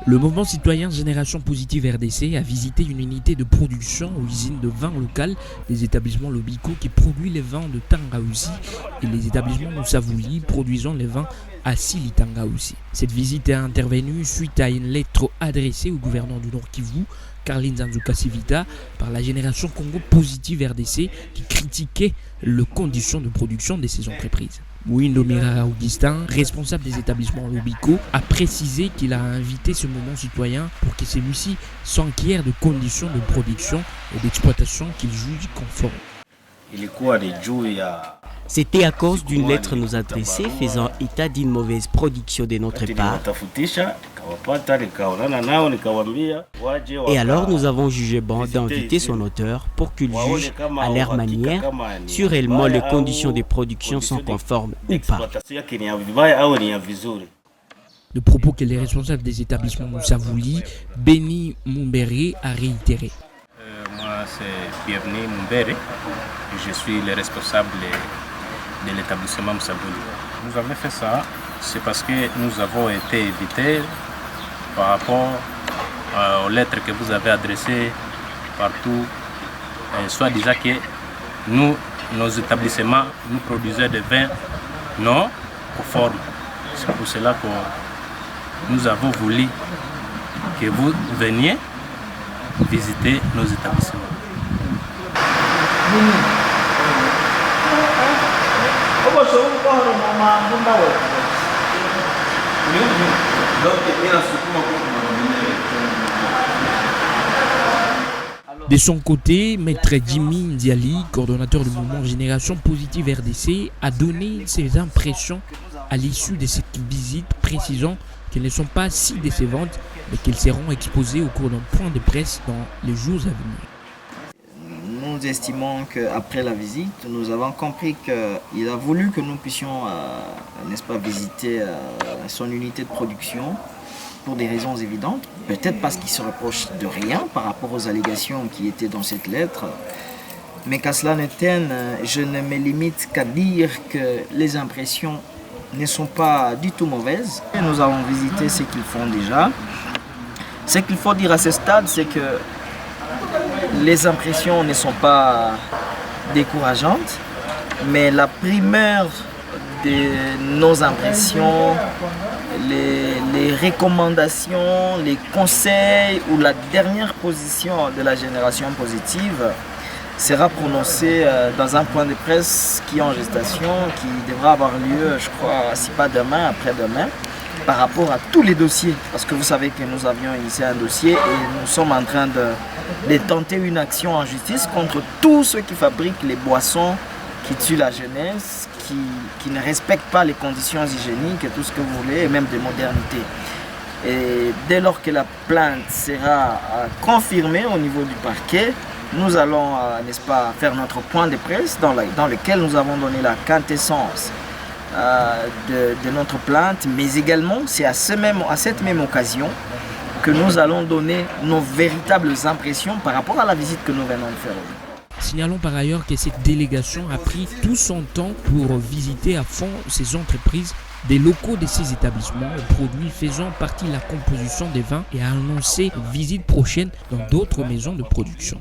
Le mouvement citoyen Génération Positive RDC a visité une unité de production ou usine de vin locale des établissements Lobico qui produit les vins de Tangawusi et les établissements Moussavouli produisant les vins à Sili Tangawusi. Cette visite est intervenue suite à une lettre adressée au gouverneur du Nord Kivu, Karline Zanzuka Sivita, par la Génération Congo Positive RDC qui critiquait les conditions de production de ces entreprises. Mouindo Mirara Augustin, responsable des établissements Lobico, a précisé qu'il a invité ce mouvement citoyen pour que celui-ci s'enquiert de conditions de production et d'exploitation qu'il juge conformes. C'était à cause d'une lettre nous adressée faisant état d'une mauvaise production de notre part. Et alors nous avons jugé bon d'inviter son auteur pour qu'il juge à leur manière si réellement les conditions de production sont conformes ou pas. Le propos que les responsables des établissements Moussavouli, Béni Mumbere, a réitéré. Moi c'est Bienvenu Mumbere, je suis le responsable de l'établissement Moussavouli. Nous avons fait ça, c'est parce que nous avons été invités par rapport aux lettres que vous avez adressées partout, soit déjà que nous, nos établissements, nous produisaient des vins non conformes. C'est pour cela que nous avons voulu que vous veniez visiter nos établissements. De son côté, Maître Jimmy Ndiali, coordonnateur du mouvement Génération Positive RDC, a donné ses impressions à l'issue de cette visite, précisant qu'elles ne sont pas si décevantes, mais qu'elles seront exposées au cours d'un point de presse dans les jours à venir. Nous estimons qu'après la visite, nous avons compris qu'il a voulu que nous puissions, n'est-ce pas, visiter son unité de production pour des raisons évidentes. Peut-être parce qu'il se reproche de rien par rapport aux allégations qui étaient dans cette lettre. Mais qu'à cela ne tienne, je ne me limite qu'à dire que les impressions ne sont pas du tout mauvaises. Nous avons visité ce qu'ils font déjà. Ce qu'il faut dire à ce stade, c'est que les impressions ne sont pas décourageantes, mais la primeur de nos impressions, les recommandations, les conseils ou la dernière position de la Génération Positive sera prononcée dans un point de presse qui est en gestation, qui devra avoir lieu, je crois, si pas demain, après-demain, par rapport à tous les dossiers. Parce que vous savez que nous avions initié un dossier et nous sommes en train de tenter une action en justice contre tous ceux qui fabriquent les boissons qui tuent la jeunesse, qui ne respectent pas les conditions hygiéniques et tout ce que vous voulez, et même de modernité. Et dès lors que la plainte sera confirmée au niveau du parquet, nous allons, n'est-ce pas, faire notre point de presse dans lequel nous avons donné la quintessence de notre plainte, mais également c'est à cette même occasion que nous allons donner nos véritables impressions par rapport à la visite que nous venons de faire. Signalons par ailleurs que cette délégation a pris tout son temps pour visiter à fond ces entreprises, des locaux de ces établissements, produits faisant partie de la composition des vins et a annoncé une visite prochaine dans d'autres maisons de production.